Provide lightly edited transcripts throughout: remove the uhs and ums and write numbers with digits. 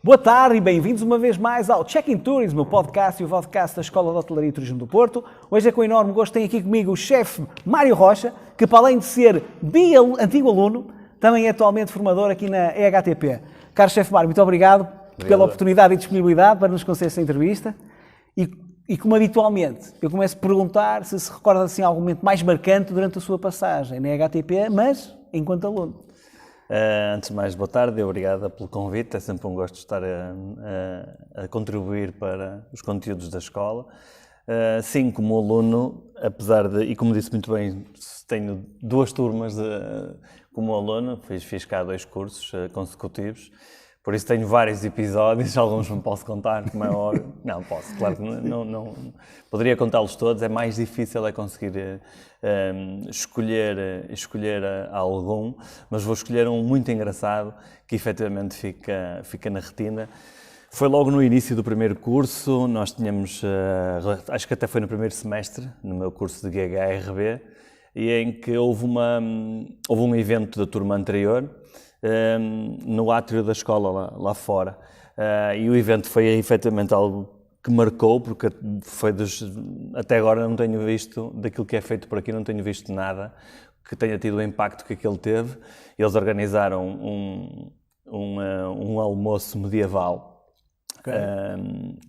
Boa tarde e bem-vindos uma vez mais ao Check-in Tourism, o podcast e o vodcast da Escola de Hotelaria e Turismo do Porto. Hoje é com enorme gosto tenho aqui comigo o chefe Mário Rocha, que para além de ser antigo aluno, também é atualmente formador aqui na EHTP. Caro chefe Mário, muito obrigado pela oportunidade e disponibilidade para nos conceder esta entrevista. E como habitualmente, eu começo a perguntar se recorda assim algum momento mais marcante durante a sua passagem na EHTP, mas enquanto aluno. Antes de mais, boa tarde e obrigada pelo convite. É sempre um gosto de estar a contribuir para os conteúdos da escola. Sim, como aluno, apesar de, e como disse muito bem, tenho duas turmas como aluno, fiz cá 2 cursos consecutivos, por isso tenho vários episódios, alguns não posso contar, como é óbvio. Não posso, claro que não poderia contá-los todos, é mais difícil conseguir escolher algum, mas vou escolher um muito engraçado que efetivamente fica na retina. Foi logo no início do primeiro curso, nós tínhamos, acho que até foi no primeiro semestre, no meu curso de GHRB, e em que houve um evento da turma anterior, no átrio da escola lá fora, e o evento foi efetivamente algo que marcou, porque até agora não tenho visto, daquilo que é feito por aqui, não tenho visto nada que tenha tido o impacto que aquele teve. Eles organizaram um almoço medieval. Okay.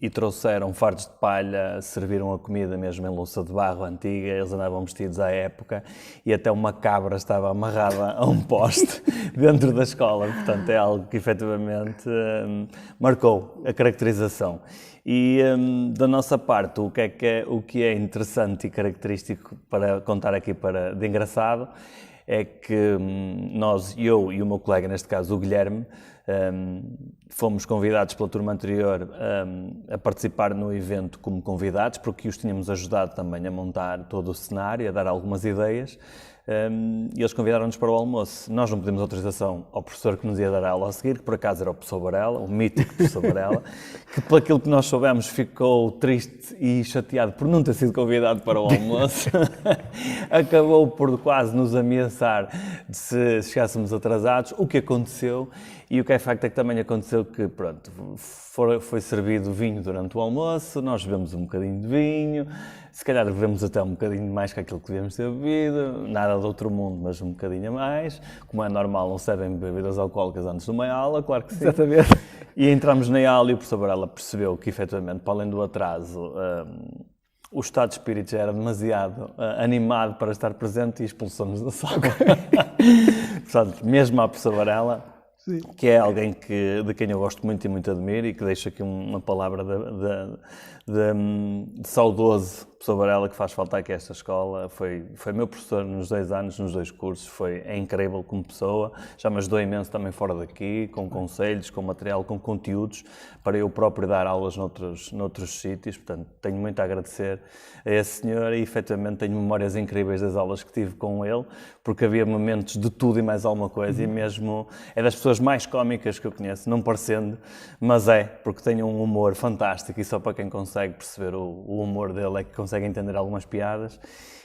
E trouxeram fardos de palha, serviram a comida mesmo em louça de barro antiga, eles andavam vestidos à época e até uma cabra estava amarrada a um poste dentro da escola, portanto é algo que efetivamente marcou a caracterização. E da nossa parte, o que é interessante e característico para contar aqui de engraçado é que eu e o meu colega, neste caso o Guilherme, fomos convidados pela turma anterior a participar no evento como convidados, porque os tínhamos ajudado também a montar todo o cenário, a dar algumas ideias, e eles convidaram-nos para o almoço. Nós não pedimos autorização ao professor que nos ia dar a aula a seguir, que por acaso era o professor Varela, o mítico professor Varela, que pelo aquilo que nós soubemos ficou triste e chateado por não ter sido convidado para o almoço. Acabou por quase nos ameaçar de se chegássemos atrasados, o que aconteceu. E o que é facto é que também aconteceu que, pronto, foi servido vinho durante o almoço, nós bebemos um bocadinho de vinho, se calhar bebemos até um bocadinho mais que aquilo que devíamos ter bebido, nada de outro mundo, mas um bocadinho a mais. Como é normal, não servem bebidas alcoólicas antes de uma aula, claro que sim. Exatamente. E entramos na aula e o professor Varela percebeu que, efetivamente, para além do atraso, o estado de espírito já era demasiado animado para estar presente e expulsou-nos da sala. Portanto, mesmo a professora Varela, sim, que é alguém de quem eu gosto muito e muito admiro e que deixo aqui uma palavra de saudoso professor Varela, que faz falta aqui a esta escola. Foi meu professor nos 2 anos, nos 2 cursos, é incrível como pessoa, já me ajudou imenso também fora daqui, com conselhos, com material, com conteúdos, para eu próprio dar aulas noutros sítios. Portanto, tenho muito a agradecer a esse senhor e efetivamente tenho memórias incríveis das aulas que tive com ele, porque havia momentos de tudo e mais alguma coisa, e mesmo é das pessoas mais cómicas que eu conheço, não parecendo, mas porque tem um humor fantástico e só para quem consegue perceber o humor dele é que consegue entender algumas piadas.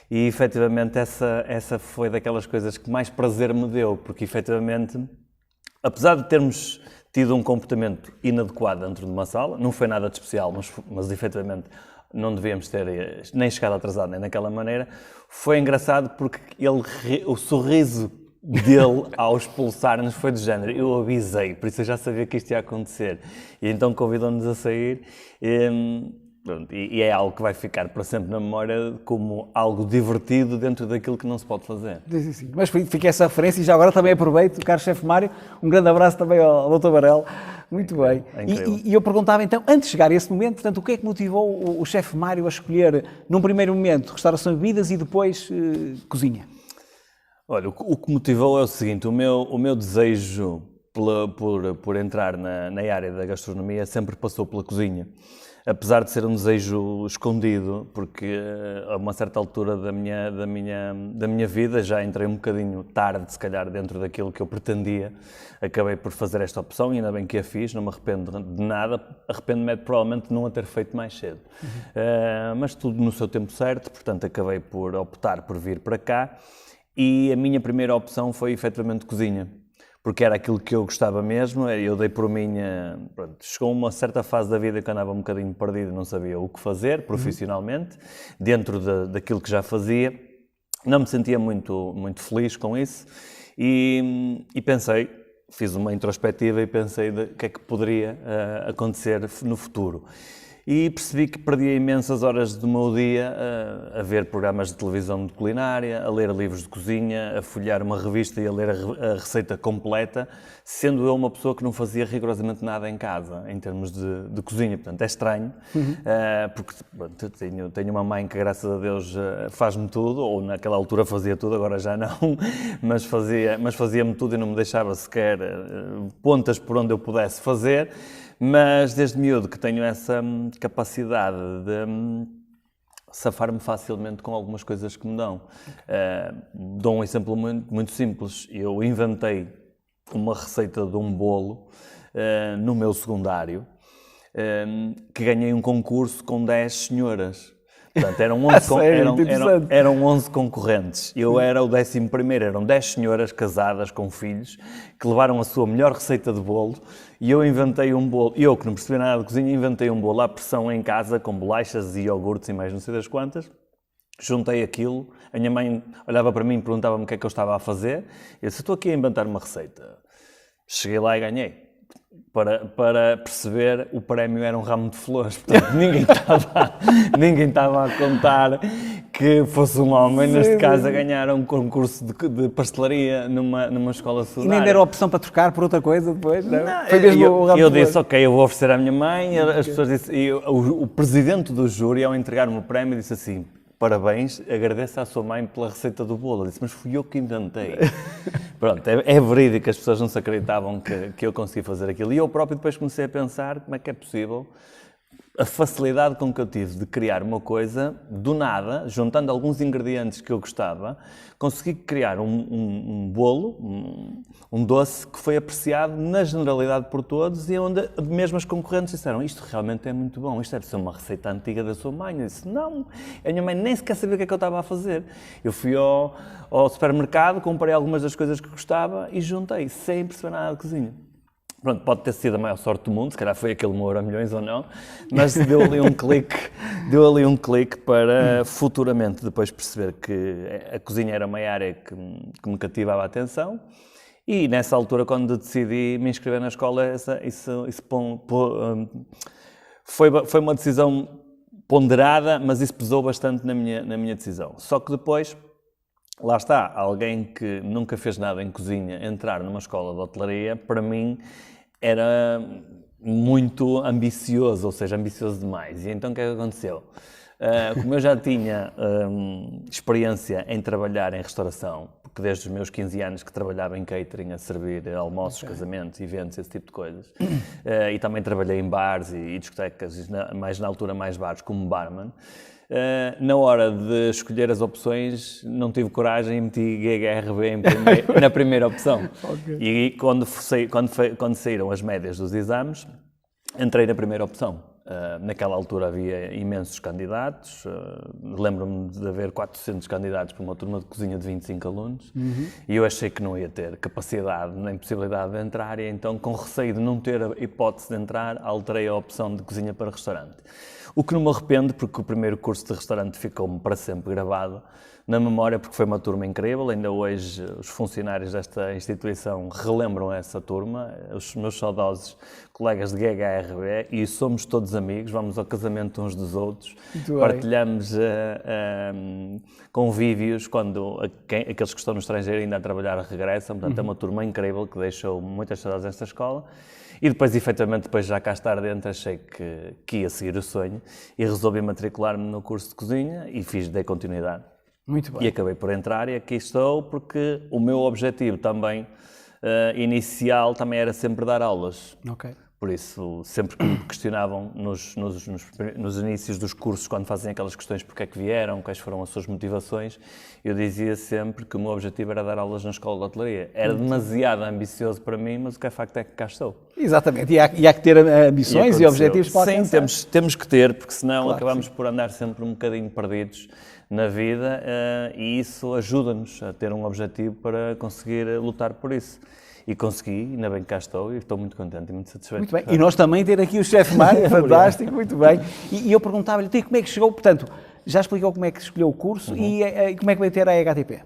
E efetivamente essa foi daquelas coisas que mais prazer me deu, porque efetivamente, apesar de termos tido um comportamento inadequado dentro de uma sala, não foi nada de especial, mas efetivamente não devíamos ter nem chegado atrasado nem daquela maneira, foi engraçado porque o sorriso dele ao expulsar-nos foi do género, eu avisei, por isso eu já sabia que isto ia acontecer, e então convidou-nos a sair. E é algo que vai ficar para sempre na memória como algo divertido dentro daquilo que não se pode fazer. Sim. Mas fica essa referência e já agora também aproveito, caro chefe Mário, um grande abraço também ao Dr. Varela. Muito bem. E eu perguntava então, antes de chegar a esse momento, portanto, o que é que motivou o chefe Mário a escolher, num primeiro momento, restauração de bebidas e depois cozinha? Olha, o que motivou é o seguinte, o meu desejo por entrar na área da gastronomia sempre passou pela cozinha. Apesar de ser um desejo escondido, porque a uma certa altura da minha vida, já entrei um bocadinho tarde, se calhar, dentro daquilo que eu pretendia, acabei por fazer esta opção e ainda bem que a fiz, não me arrependo de nada, arrependo-me provavelmente de não a ter feito mais cedo. Mas tudo no seu tempo certo, portanto acabei por optar por vir para cá e a minha primeira opção foi efetivamente cozinha. porque era aquilo que eu gostava mesmo. Eu dei por mim, pronto, chegou uma certa fase da vida que eu andava um bocadinho perdido, não sabia o que fazer profissionalmente, dentro daquilo que já fazia. Não me sentia muito feliz com isso e pensei, fiz uma introspectiva e pensei o que é que poderia acontecer no futuro. E percebi que perdia imensas horas do meu dia a ver programas de televisão de culinária, a ler livros de cozinha, a folhear uma revista e a ler a receita completa, sendo eu uma pessoa que não fazia rigorosamente nada em casa, em termos de cozinha. Portanto, é estranho, porque pronto, tenho uma mãe que, graças a Deus, faz-me tudo, ou naquela altura fazia tudo, agora já não, mas fazia-me tudo e não me deixava sequer pontas por onde eu pudesse fazer. Mas desde miúdo que tenho essa capacidade de safar-me facilmente com algumas coisas que me dão. Dou um exemplo muito simples. Eu inventei uma receita de um bolo no meu secundário, que ganhei um concurso com 10 senhoras. Portanto, eram 11 concorrentes. Eu era o 11º, eram 10 senhoras casadas com filhos que levaram a sua melhor receita de bolo e eu inventei um bolo. Eu, que não percebia nada de cozinha, inventei um bolo à pressão em casa com bolachas e iogurtes e mais não sei das quantas. Juntei aquilo, a minha mãe olhava para mim e perguntava-me o que é que eu estava a fazer. Eu disse, estou aqui a inventar uma receita. Cheguei lá e ganhei. Para perceber, o prémio era um ramo de flores, portanto ninguém estava a contar que fosse um homem, neste caso, a ganhar um concurso de pastelaria numa escola secundária. E nem deram opção para trocar por outra coisa depois? Não? Foi mesmo o ramo de flores. Eu disse, ok, eu vou oferecer à minha mãe, as pessoas disseram, o presidente do júri, ao entregar-me o prémio, disse assim, parabéns, agradeço à sua mãe pela receita do bolo. Eu disse, mas fui eu que inventei. Pronto, é verídico, as pessoas não se acreditavam que eu consegui fazer aquilo. E eu próprio depois comecei a pensar como é que é possível a facilidade com que eu tive de criar uma coisa do nada, juntando alguns ingredientes que eu gostava, consegui criar um bolo, um doce que foi apreciado na generalidade por todos e onde mesmo as concorrentes disseram, isto realmente é muito bom, isto deve ser uma receita antiga da sua mãe. Eu disse, não, a minha mãe nem sequer sabia o que é que eu estava a fazer. Eu fui ao supermercado, comprei algumas das coisas que gostava e juntei, sem perceber nada de cozinha. Pronto, pode ter sido a maior sorte do mundo, se calhar foi aquele meu Euromilhões ou não, mas deu ali um clique para futuramente depois perceber que a cozinha era uma área que me cativava a atenção e nessa altura, quando decidi me inscrever na escola, foi uma decisão ponderada, mas isso pesou bastante na minha decisão. Só que depois, lá está, alguém que nunca fez nada em cozinha, entrar numa escola de hotelaria, para mim era muito ambicioso, ou seja, ambicioso demais. E então o que é que aconteceu? Como eu já tinha experiência em trabalhar em restauração, porque desde os meus 15 anos que trabalhava em catering, a servir almoços, casamentos, eventos, esse tipo de coisas, e também trabalhei em bares e discotecas, mais na altura mais bares, como barman, na hora de escolher as opções, não tive coragem e meti GHRB na primeira opção. Okay. E quando saíram as médias dos exames, entrei na primeira opção. Naquela altura havia imensos candidatos, lembro-me de haver 400 candidatos para uma turma de cozinha de 25 alunos, e eu achei que não ia ter capacidade nem possibilidade de entrar, e então, com receio de não ter a hipótese de entrar, alterei a opção de cozinha para restaurante. O que não me arrependo, porque o primeiro curso de restaurante ficou-me para sempre gravado na memória, porque foi uma turma incrível. Ainda hoje os funcionários desta instituição relembram essa turma, os meus saudosos colegas de GHRB, e somos todos amigos, vamos ao casamento uns dos outros, partilhamos convívios quando aqueles que estão no estrangeiro ainda a trabalhar regressam. Portanto, é uma turma incrível que deixou muitas saudades nesta escola. E depois, efetivamente, já cá estar dentro, achei que ia seguir o sonho e resolvi matricular-me no curso de cozinha e dei continuidade. Muito bem. E acabei por entrar e aqui estou porque o meu objetivo também, inicial, também era sempre dar aulas. Ok. Por isso, sempre que me questionavam nos inícios dos cursos, quando fazem aquelas questões porque é que vieram, quais foram as suas motivações, eu dizia sempre que o meu objetivo era dar aulas na escola de hotelaria. Era demasiado ambicioso para mim, mas o que é facto é que cá estou. Exatamente, e há que ter ambições e objetivos para alcançar. Sim, temos que ter, porque senão acabamos por andar sempre um bocadinho perdidos na vida e isso ajuda-nos a ter um objetivo para conseguir lutar por isso. E consegui, ainda bem que cá estou e estou muito contente e muito satisfeito. Muito bem. E nós também ter aqui o chefe Mário, fantástico, muito bem. E eu perguntava-lhe, como é que chegou, portanto, já explicou como é que escolheu o curso e como é que veio ter a EHTP?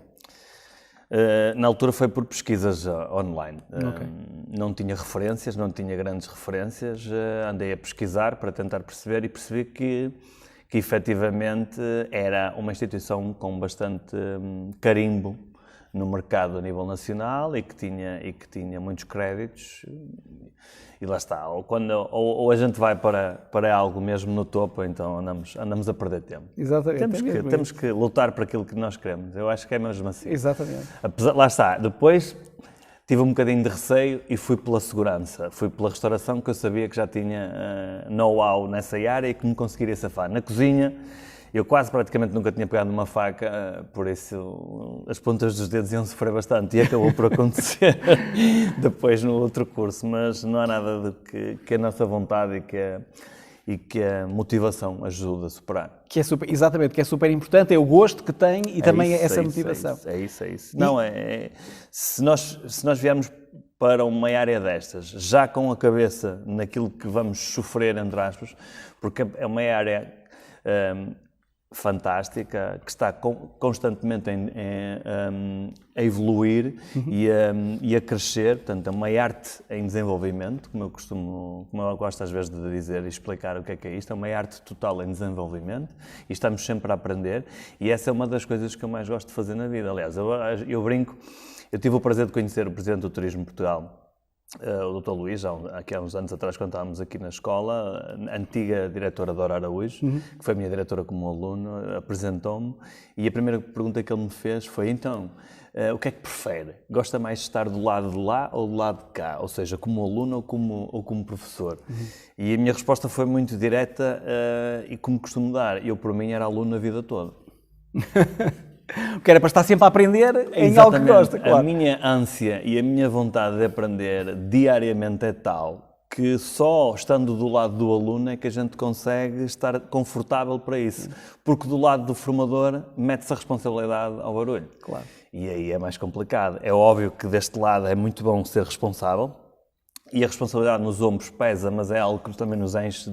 Na altura foi por pesquisas online. Okay. Não tinha referências, não tinha grandes referências, andei a pesquisar para tentar perceber e percebi que efetivamente era uma instituição com bastante carimbo no mercado a nível nacional e que tinha muitos créditos e lá está, ou a gente vai para algo mesmo no topo, então andamos a perder tempo. Exatamente. Temos que lutar para aquilo que nós queremos, eu acho que é mesmo assim. Exatamente. Lá está, depois tive um bocadinho de receio e fui pela segurança, fui pela restauração, que eu sabia que já tinha know-how nessa área e que me conseguiria safar. Na cozinha, eu quase praticamente nunca tinha pegado numa faca, por isso as pontas dos dedos iam sofrer bastante e acabou por acontecer depois no outro curso, mas não há nada do que a nossa vontade e que a motivação ajuda a superar. Exatamente, que é super importante, é o gosto que tem e também essa motivação. É isso. Não, se nós viermos para uma área destas, já com a cabeça naquilo que vamos sofrer, entre aspas, porque é uma área fantástica, que está constantemente a evoluir e a crescer, portanto é uma arte em desenvolvimento, como eu gosto às vezes de dizer e explicar o que é isto, é uma arte total em desenvolvimento e estamos sempre a aprender e essa é uma das coisas que eu mais gosto de fazer na vida. Aliás, eu brinco, eu tive o prazer de conhecer o Presidente do Turismo de Portugal, o Dr. Luís, aqui há uns anos atrás, quando estávamos aqui na escola, a antiga diretora Dora Araújo, que foi a minha diretora como aluno, apresentou-me e a primeira pergunta que ele me fez foi, então, o que é que prefere? Gosta mais de estar do lado de lá ou do lado de cá? Ou seja, como aluno ou como professor? E a minha resposta foi muito direta e como costumo dar, eu por mim era aluno a vida toda. Porque era para estar sempre a aprender em algo que gosta, claro. A minha ânsia e a minha vontade de aprender diariamente é tal que só estando do lado do aluno é que a gente consegue estar confortável para isso. Porque do lado do formador mete-se a responsabilidade ao barulho. Claro. E aí é mais complicado. É óbvio que deste lado é muito bom ser responsável e a responsabilidade nos ombros pesa, mas é algo que também nos enche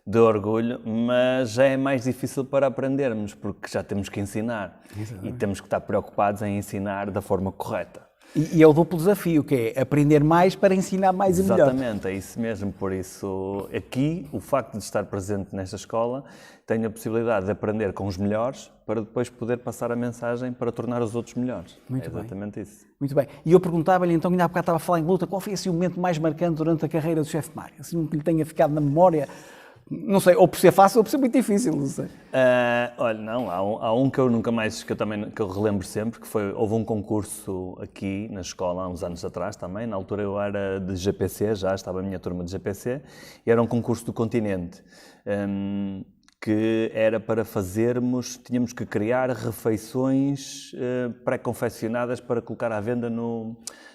de orgulho, mas já é mais difícil para aprendermos, porque já temos que ensinar. Exatamente. E temos que estar preocupados em ensinar da forma correta. E é o duplo desafio, que é aprender mais para ensinar mais e melhor. Exatamente, é isso mesmo. Por isso, aqui, o facto de estar presente nesta escola, tenho a possibilidade de aprender com os melhores para depois poder passar a mensagem para tornar os outros melhores. Muito bem. Exatamente isso. Muito bem. E eu perguntava-lhe, então, ainda há bocado estava a falar em luta, qual foi assim, o momento mais marcante durante a carreira do chefe Mário? Assim, que lhe tenha ficado na memória? Não sei, ou por ser fácil ou por ser muito difícil, não sei. Olha, não, há um que eu nunca mais, que eu relembro sempre, que houve um concurso aqui na escola, há uns anos atrás também, na altura eu era de GPC, já estava a minha turma de GPC, e era um concurso do continente, que era para tínhamos que criar refeições pré-confeccionadas para colocar à venda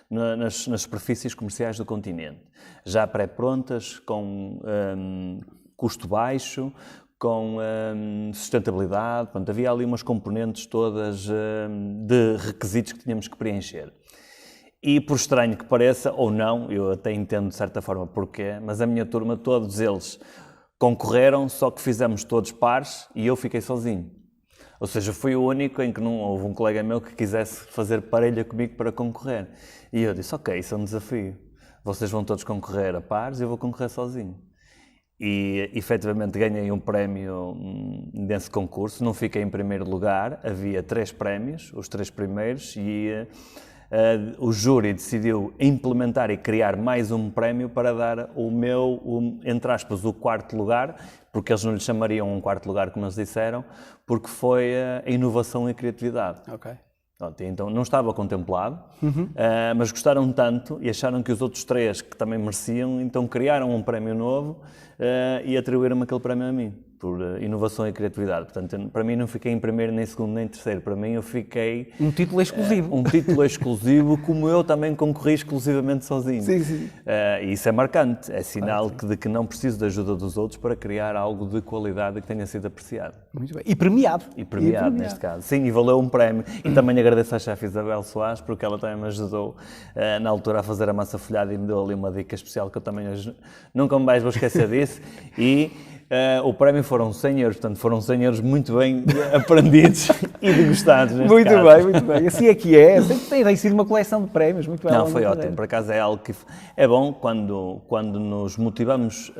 nas superfícies comerciais do continente, já pré-prontas, com custo baixo, com sustentabilidade, portanto, havia ali umas componentes todas de requisitos que tínhamos que preencher. E por estranho que pareça, ou não, eu até entendo de certa forma porquê, mas a minha turma, todos eles concorreram, só que fizemos todos pares e eu fiquei sozinho. Ou seja, fui o único em que não houve um colega meu que quisesse fazer parelha comigo para concorrer. E eu disse, ok, isso é um desafio. Vocês vão todos concorrer a pares e eu vou concorrer sozinho. E, efetivamente, ganhei um prémio nesse concurso. Não fiquei em primeiro lugar. Havia 3 prémios, os 3 primeiros, e o júri decidiu implementar e criar mais um prémio para dar entre aspas, o 4º lugar, porque eles não lhe chamariam um 4º lugar, como eles disseram, porque foi a inovação e a criatividade. Ok. Então não estava contemplado, mas gostaram tanto e acharam que os outros 3 que também mereciam, então criaram um prémio novo e atribuíram-me aquele prémio a mim. por inovação e criatividade. Portanto, para mim não fiquei em primeiro, nem segundo, nem terceiro. Para mim eu fiquei... Um título exclusivo. Um título exclusivo, como eu também concorri exclusivamente sozinho. Sim, sim. E isso é marcante, é sinal de que não preciso da ajuda dos outros para criar algo de qualidade e que tenha sido apreciado. Muito bem. E premiado. E premiado, neste caso. Sim, e valeu um prémio. E também agradeço à chefe Isabel Soares, porque ela também me ajudou na altura a fazer a massa folhada e me deu ali uma dica especial que eu também hoje nunca mais vou esquecer disso. E o prémio foram 100 euros, portanto foram 100 euros muito bem aprendidos e degustados neste Muito caso. bem, muito bem. Assim é que é. Sempre tem sido uma coleção de prémios. Muito bem. Não, foi ótimo. Por acaso é algo que é bom quando nos motivamos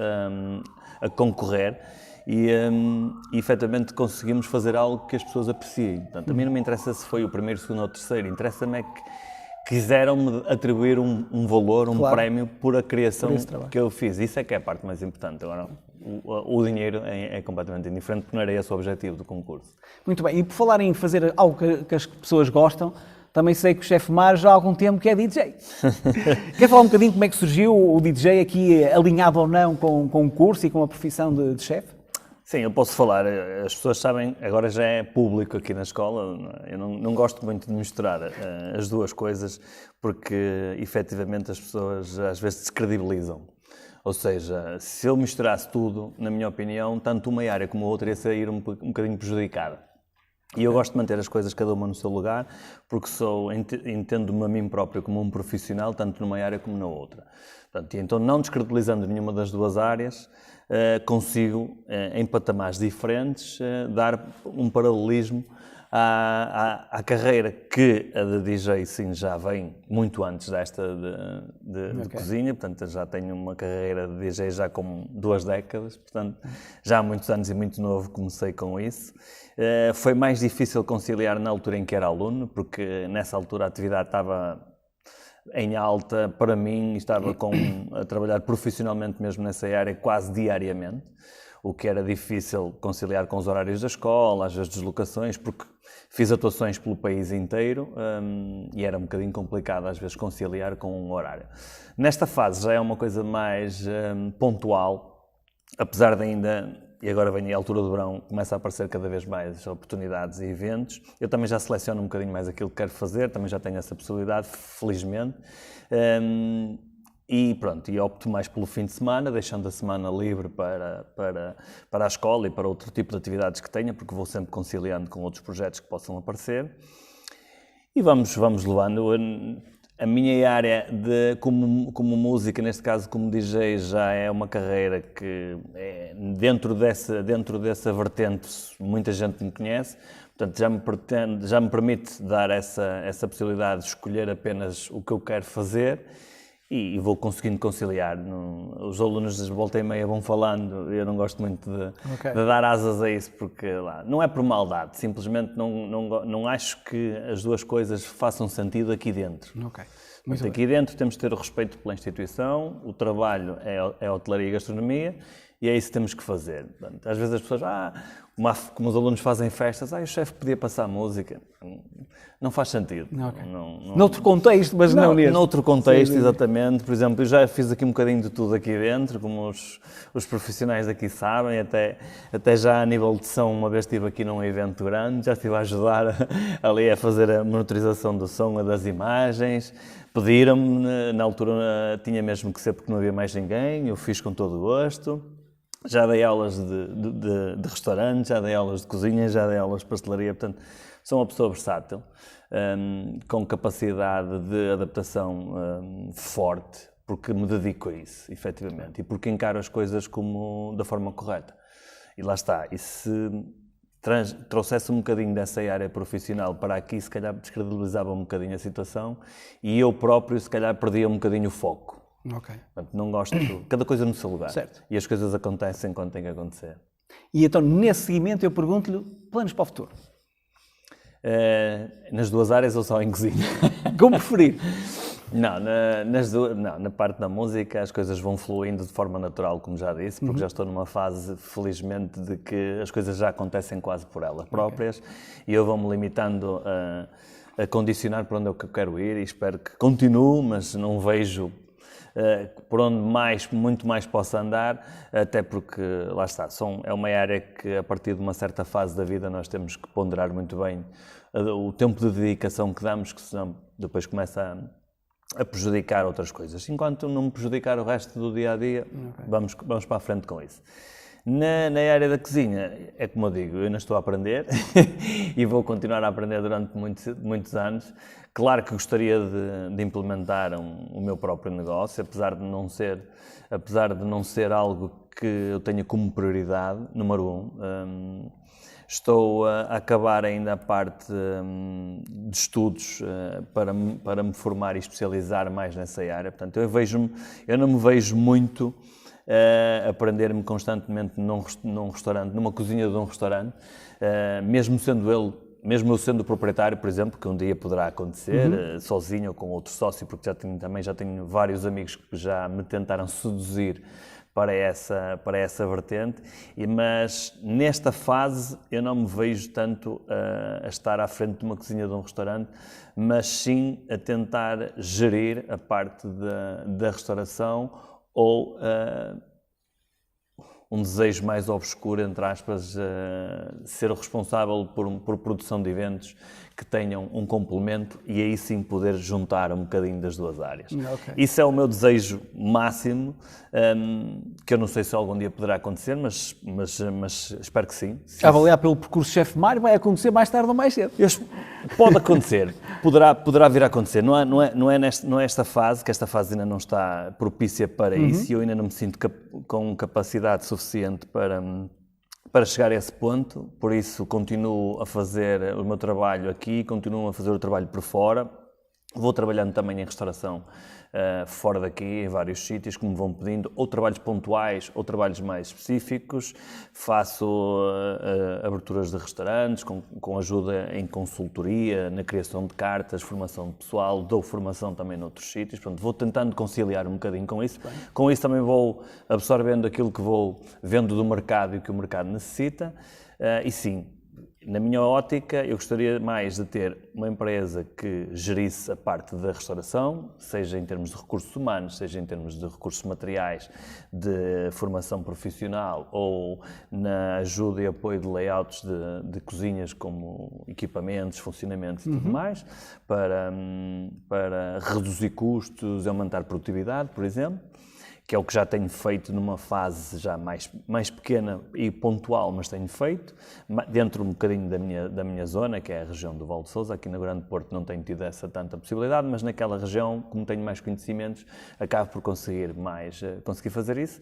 a concorrer e efetivamente conseguimos fazer algo que as pessoas apreciem. Portanto, a mim não me interessa se foi o primeiro, segundo ou terceiro, interessa-me é que quiseram-me atribuir um valor, um prémio por a criação que eu fiz. Isso é que é a parte mais importante. Agora, o dinheiro é completamente indiferente, porque não era esse o objetivo do concurso. Muito bem. E por falar em fazer algo que as pessoas gostam, também sei que o chefe Mário já há algum tempo que é DJ. Quer falar um bocadinho como é que surgiu o DJ aqui, alinhado ou não com o curso e com a profissão de chefe? Sim, eu posso falar. As pessoas sabem, agora já é público aqui na escola, eu não gosto muito de misturar as duas coisas, porque efetivamente as pessoas às vezes descredibilizam. Ou seja, se eu misturasse tudo, na minha opinião, tanto uma área como a outra ia sair um bocadinho prejudicada. E eu gosto de manter as coisas cada uma no seu lugar, porque entendo-me a mim próprio como um profissional, tanto numa área como na outra. Portanto, então, não descredibilizando nenhuma das duas áreas, consigo, em patamares diferentes, dar um paralelismo à carreira que a de DJ, sim, já vem muito antes desta de cozinha. Portanto, eu já tenho uma carreira de DJ já com 2 décadas, portanto, já há muitos anos e muito novo comecei com isso. Foi mais difícil conciliar na altura em que era aluno, porque nessa altura a atividade estava em alta para mim, estava a trabalhar profissionalmente mesmo nessa área quase diariamente, o que era difícil conciliar com os horários da escola, às vezes deslocações, porque fiz atuações pelo país inteiro e era um bocadinho complicado às vezes conciliar com um horário. Nesta fase já é uma coisa mais pontual, apesar de ainda... E agora vem a altura do verão, começa a aparecer cada vez mais oportunidades e eventos. Eu também já seleciono um bocadinho mais aquilo que quero fazer, também já tenho essa possibilidade, felizmente. E pronto, e opto mais pelo fim de semana, deixando a semana livre para a escola e para outro tipo de atividades que tenha, porque vou sempre conciliando com outros projetos que possam aparecer. E vamos levando. A minha área como música, neste caso como DJ, já é uma carreira que dentro dessa vertente muita gente me conhece, portanto já me permite dar essa possibilidade de escolher apenas o que eu quero fazer e vou conseguindo conciliar. Os alunos de volta e meia vão falando, eu não gosto muito de dar asas a isso, porque lá, não é por maldade, simplesmente não acho que as duas coisas façam sentido aqui dentro. Mas aqui dentro temos de ter o respeito pela instituição, o trabalho é hotelaria e gastronomia, e é isso que temos que fazer. Portanto, às vezes as pessoas, como os alunos fazem festas, o chefe podia passar música. Não faz sentido. Noutro contexto, mas não neste. Noutro contexto, exatamente. Por exemplo, eu já fiz aqui um bocadinho de tudo aqui dentro, como os profissionais aqui sabem, até já a nível de som, uma vez estive aqui num evento grande, já estive a ajudar ali a fazer a monitorização do som, das imagens. Pediram-me, na altura tinha mesmo que ser porque não havia mais ninguém, eu fiz com todo o gosto. Já dei aulas de restaurante, já dei aulas de cozinha, já dei aulas de pastelaria, portanto, sou uma pessoa versátil, com capacidade de adaptação forte, porque me dedico a isso, efetivamente, e porque encaro as coisas da forma correta. E lá está, e se trouxesse um bocadinho dessa área profissional para aqui, se calhar descredibilizava um bocadinho a situação, e eu próprio, se calhar, perdia um bocadinho o foco. Portanto, não gosto cada coisa no seu lugar. Certo. E as coisas acontecem quando têm que acontecer. E então, nesse seguimento, eu pergunto-lhe planos para o futuro. Nas duas áreas ou só em cozinha? Como preferir. Na parte da música as coisas vão fluindo de forma natural, como já disse, porque já estou numa fase, felizmente, de que as coisas já acontecem quase por elas próprias e eu vou-me limitando a condicionar para onde eu quero ir e espero que continue, mas não vejo por onde muito mais possa andar, até porque, lá está, é uma área que a partir de uma certa fase da vida nós temos que ponderar muito bem o tempo de dedicação que damos, que senão depois começa a prejudicar outras coisas. Enquanto não me prejudicar o resto do dia-a-dia, vamos para a frente com isso. Na área da cozinha, é como eu digo, eu ainda estou a aprender e vou continuar a aprender durante muitos anos. Claro que gostaria de implementar o meu próprio negócio, apesar de não ser algo que eu tenha como prioridade, número 1. Estou a acabar ainda a parte de estudos para me formar e especializar mais nessa área. Portanto, eu não me vejo muito aprender-me constantemente num restaurante, numa cozinha de um restaurante, mesmo eu sendo o proprietário, por exemplo, que um dia poderá acontecer, sozinho ou com outro sócio, porque já tenho vários amigos que já me tentaram seduzir para essa vertente, mas nesta fase eu não me vejo tanto a estar à frente de uma cozinha de um restaurante, mas sim a tentar gerir a parte da restauração ou um desejo mais obscuro, entre aspas, ser o responsável por produção de eventos que tenham um complemento e aí sim poder juntar um bocadinho das duas áreas. Okay. Isso é o meu desejo máximo, que eu não sei se algum dia poderá acontecer, mas espero que sim. A avaliar pelo percurso Chefe Mário, vai acontecer mais tarde ou mais cedo. Pode acontecer, poderá vir a acontecer. Não é esta fase, que esta fase ainda não está propícia para isso e eu ainda não me sinto com capacidade suficiente para chegar a esse ponto, por isso continuo a fazer o meu trabalho aqui, continuo a fazer o trabalho por fora, vou trabalhando também em restauração fora daqui, em vários sítios, como vão pedindo, ou trabalhos pontuais, ou trabalhos mais específicos, faço aberturas de restaurantes, com ajuda em consultoria, na criação de cartas, formação de pessoal, dou formação também noutros sítios, portanto vou tentando conciliar um bocadinho com isso. Bem. Com isso também vou absorvendo aquilo que vou vendo do mercado e o que o mercado necessita, e sim, na minha ótica, eu gostaria mais de ter uma empresa que gerisse a parte da restauração, seja em termos de recursos humanos, seja em termos de recursos materiais, de formação profissional ou na ajuda e apoio de layouts de cozinhas como equipamentos, funcionamentos e tudo mais, para reduzir custos e aumentar produtividade, por exemplo, que é o que já tenho feito numa fase já mais pequena e pontual, mas tenho feito, dentro um bocadinho da minha zona, que é a região do Val de Sousa. Aqui no Grande Porto não tenho tido tanta possibilidade, mas naquela região, como tenho mais conhecimentos, acabo por conseguir fazer isso.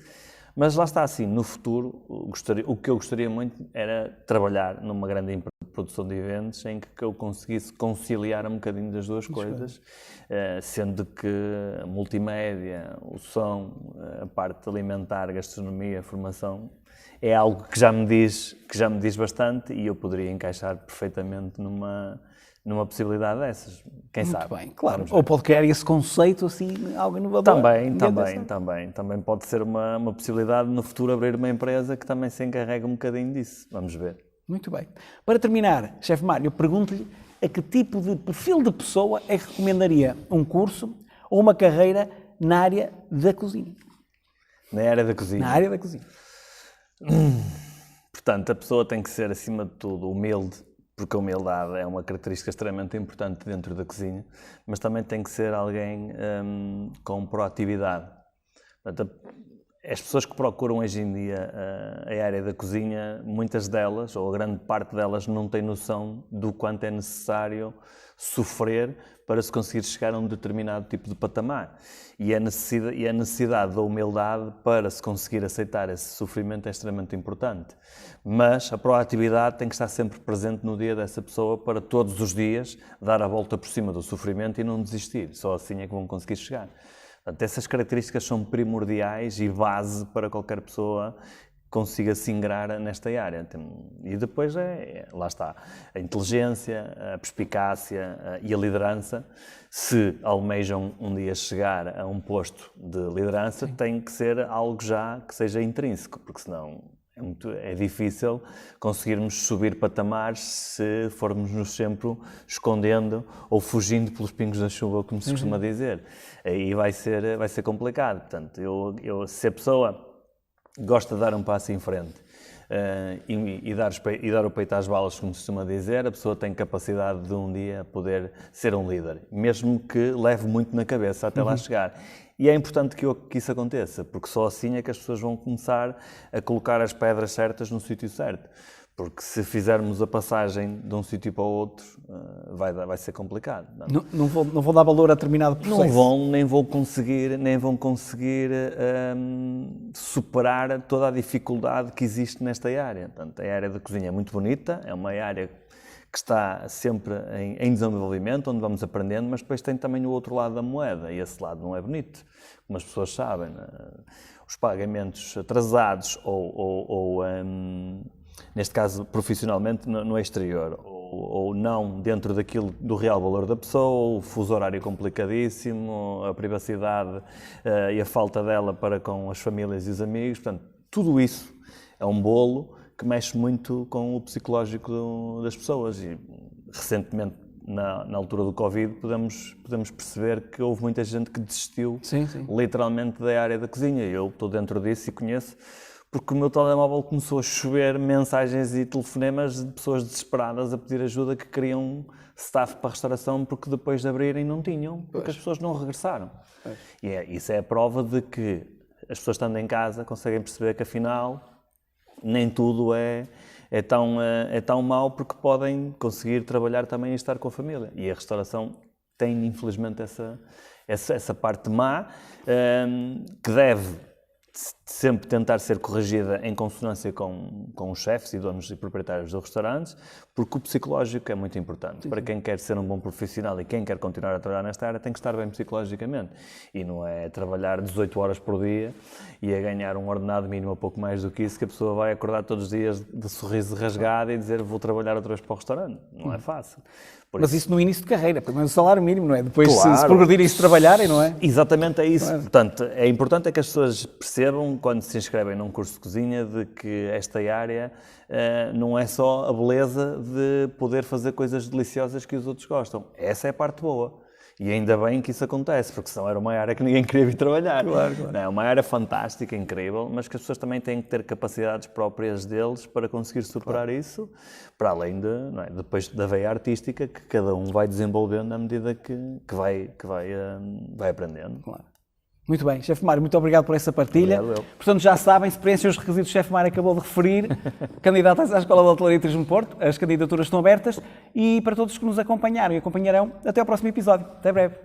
Mas lá está, assim, no futuro, o que eu gostaria muito era trabalhar numa grande empresa de produção de eventos em que eu conseguisse conciliar um bocadinho das duas coisas, sendo que a multimédia, o som, a parte alimentar, a gastronomia, a formação, é algo que já me diz bastante e eu poderia encaixar perfeitamente numa possibilidade dessas. Quem sabe? Muito bem, claro. Ou pode criar esse conceito assim, algo inovador. Também pode ser uma possibilidade no futuro abrir uma empresa que também se encarrega um bocadinho disso. Vamos ver. Muito bem. Para terminar, Chefe Mário, eu pergunto-lhe a que tipo de perfil de pessoa é que recomendaria um curso ou uma carreira na área da cozinha? Na área da cozinha? Na área da cozinha. Portanto, a pessoa tem que ser, acima de tudo, humilde, porque a humildade é uma característica extremamente importante dentro da cozinha, mas também tem que ser alguém com proatividade. Portanto, as pessoas que procuram hoje em dia a área da cozinha, muitas delas, ou a grande parte delas, não têm noção do quanto é necessário sofrer para se conseguir chegar a um determinado tipo de patamar. E a necessidade da humildade para se conseguir aceitar esse sofrimento é extremamente importante. Mas a proatividade tem que estar sempre presente no dia dessa pessoa para todos os dias dar a volta por cima do sofrimento e não desistir. Só assim é que vão conseguir chegar. Portanto, essas características são primordiais e base para qualquer pessoa consiga se ingrar nesta área. E depois lá está, a inteligência, a perspicácia e a liderança. Se almejam um dia chegar a um posto de liderança, tem que ser algo já que seja intrínseco, porque senão É difícil conseguirmos subir patamares se formos-nos sempre escondendo ou fugindo pelos pingos da chuva, como se costuma dizer. Aí vai ser complicado. Portanto, se a pessoa gosta de dar um passo em frente e dar o peito às balas, como se costuma dizer, a pessoa tem capacidade de um dia poder ser um líder, mesmo que leve muito na cabeça até lá chegar. E é importante que isso aconteça, porque só assim é que as pessoas vão começar a colocar as pedras certas no sítio certo. Porque se fizermos a passagem de um sítio para o outro, vai ser complicado. Não vou dar valor a determinado processo. Não vão, nem vão conseguir superar toda a dificuldade que existe nesta área. Portanto, a área da cozinha é muito bonita, é uma área que está sempre em desenvolvimento, onde vamos aprendendo, mas depois tem também o outro lado da moeda, e esse lado não é bonito, como as pessoas sabem. Os pagamentos atrasados ou neste caso profissionalmente, no exterior, ou não dentro daquilo do real valor da pessoa, o fuso horário complicadíssimo, a privacidade e a falta dela para com as famílias e os amigos. Portanto, tudo isso é um bolo que mexe muito com o psicológico das pessoas. E recentemente, na altura do Covid, podemos perceber que houve muita gente que desistiu literalmente da área da cozinha. Eu estou dentro disso e conheço, porque o meu telemóvel começou a chover mensagens e telefonemas de pessoas desesperadas a pedir ajuda, que queriam staff para a restauração porque depois de abrirem não tinham, porque as pessoas não regressaram. E isso é a prova de que as pessoas estando em casa conseguem perceber que afinal nem tudo é tão mau, porque podem conseguir trabalhar também e estar com a família. E a restauração tem, infelizmente, essa parte má, que deve sempre tentar ser corrigida em consonância com os chefes e donos e proprietários dos restaurantes, porque o psicológico é muito importante. Para quem quer ser um bom profissional e quem quer continuar a trabalhar nesta área, tem que estar bem psicologicamente. E não é trabalhar 18 horas por dia e a ganhar um ordenado mínimo, um pouco mais do que isso, que a pessoa vai acordar todos os dias de sorriso rasgado e dizer vou trabalhar outra vez para o restaurante. Não é fácil. Mas isso no início de carreira, pelo menos o salário mínimo, não é? Depois, se progredirem e se trabalharem, não é? Exatamente, é isso. Claro. Portanto, é importante que as pessoas percebam, quando se inscrevem num curso de cozinha, de que esta área não é só a beleza de poder fazer coisas deliciosas que os outros gostam. Essa é a parte boa. E ainda bem que isso acontece, porque senão era uma área que ninguém queria vir trabalhar. Claro. É uma área fantástica, incrível, mas que as pessoas também têm que ter capacidades próprias deles para conseguir superar isso, para além depois da veia artística que cada um vai desenvolvendo à medida que vai aprendendo. Claro. Muito bem, Chefe Mário, muito obrigado por essa partilha. Obrigado. Portanto, já sabem, se preenchem os requisitos que o Chefe Mário acabou de referir, candidatas à Escola de Hotelaria e Turismo de Porto, as candidaturas estão abertas, e para todos que nos acompanharam e acompanharão, até ao próximo episódio. Até breve.